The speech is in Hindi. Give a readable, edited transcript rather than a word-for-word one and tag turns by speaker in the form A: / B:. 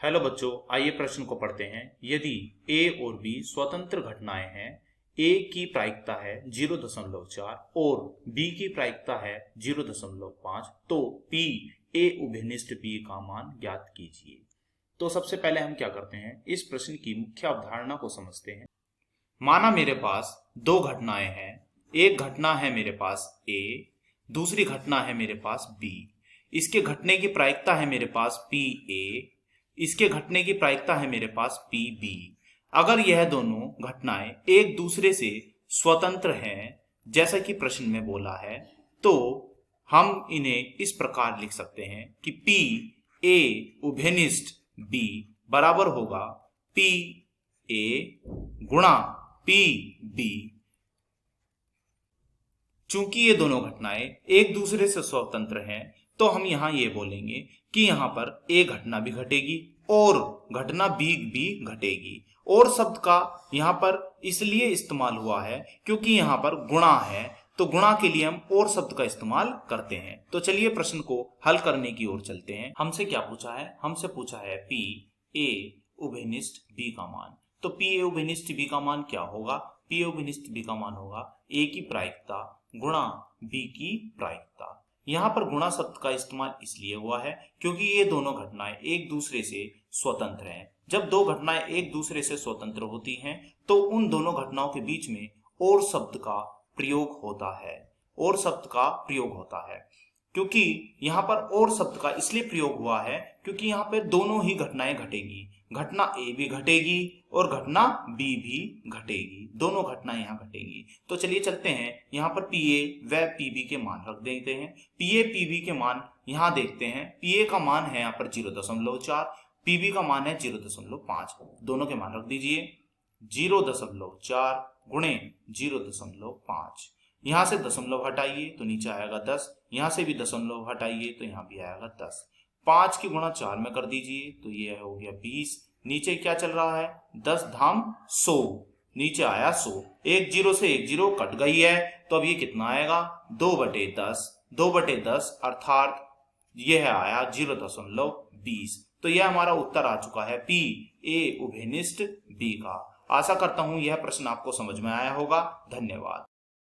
A: हेलो बच्चों, आइए प्रश्न को पढ़ते हैं। यदि ए और बी स्वतंत्र घटनाएं हैं, ए की प्रायिकता है 0.4 और बी की प्रायिकता है 0.5, तो पी ए उभयनिष्ठ बी का मान ज्ञात कीजिए। तो सबसे पहले हम क्या करते हैं, इस प्रश्न की मुख्य अवधारणा को समझते हैं। माना मेरे पास दो घटनाएं हैं। एक घटना है मेरे पास ए, दूसरी घटना है मेरे पास बी। इसके घटने की प्रायिकता है मेरे पास पी ए, इसके घटने की प्रायिकता है मेरे पास पी बी। अगर यह दोनों घटनाएं एक दूसरे से स्वतंत्र हैं, जैसा कि प्रश्न में बोला है, तो हम इन्हें इस प्रकार लिख सकते हैं कि पी ए उभयनिष्ठ बी बराबर होगा पी ए गुणा पी बी। चूंकि ये दोनों घटनाएं एक दूसरे से स्वतंत्र हैं, तो हम यहां ये बोलेंगे कि यहां पर ए घटना भी घटेगी और घटना बी भी घटेगी। और शब्द का यहां पर इसलिए इस्तेमाल हुआ है क्योंकि यहां पर गुणा है, तो गुणा के लिए हम और शब्द का इस्तेमाल करते हैं। तो चलिए प्रश्न को हल करने की ओर चलते हैं। हमसे क्या पूछा है? हमसे पूछा है पी ए उभयनिष्ठ बी का मान। तो पी ए उभयनिष्ठ बी का मान क्या होगा? पी ए उभयनिष्ठ बी का मान होगा ए की प्रायिकता गुणा बी की प्रायिकता। यहाँ पर गुणा शब्द का इस्तेमाल इसलिए हुआ है क्योंकि ये दोनों घटनाएं एक दूसरे से स्वतंत्र हैं। जब दो घटनाएं एक दूसरे से स्वतंत्र होती हैं, तो उन दोनों घटनाओं के बीच में और शब्द का प्रयोग होता है। और शब्द का प्रयोग होता है क्योंकि यहाँ पर और शब्द का इसलिए प्रयोग हुआ है क्योंकि यहाँ पर दोनों ही घटनाएं घटेगी। घटना ए भी घटेगी और घटना बी भी घटेगी, दोनों घटनाएं यहाँ घटेगी। तो चलिए चलते हैं, यहाँ पर पी ए व पी बी के मान रख देते हैं। पी ए पी बी के मान यहाँ देखते हैं। पी ए का मान है यहाँ पर 0.4, पी बी का मान है 0.5। दोनों के मान रख दीजिए। 0.4 गुणे 0.5। यहाँ से दशमलव हटाइए तो नीचे आएगा 10, यहाँ से भी दशमलव हटाइए तो यहाँ भी आएगा 10। 5 की गुणा 4 में कर दीजिए तो ये हो गया 20। नीचे क्या चल रहा है? 10 धाम 100, नीचे आया 100। एक जीरो से एक जीरो कट गई है, तो अब ये कितना आएगा? 2/10। 2/10 अर्थात यह आया 0.20। तो यह हमारा उत्तर आ चुका है पी ए उभयनिष्ठ बी का। आशा करता हूं यह प्रश्न आपको समझ में आया होगा। धन्यवाद।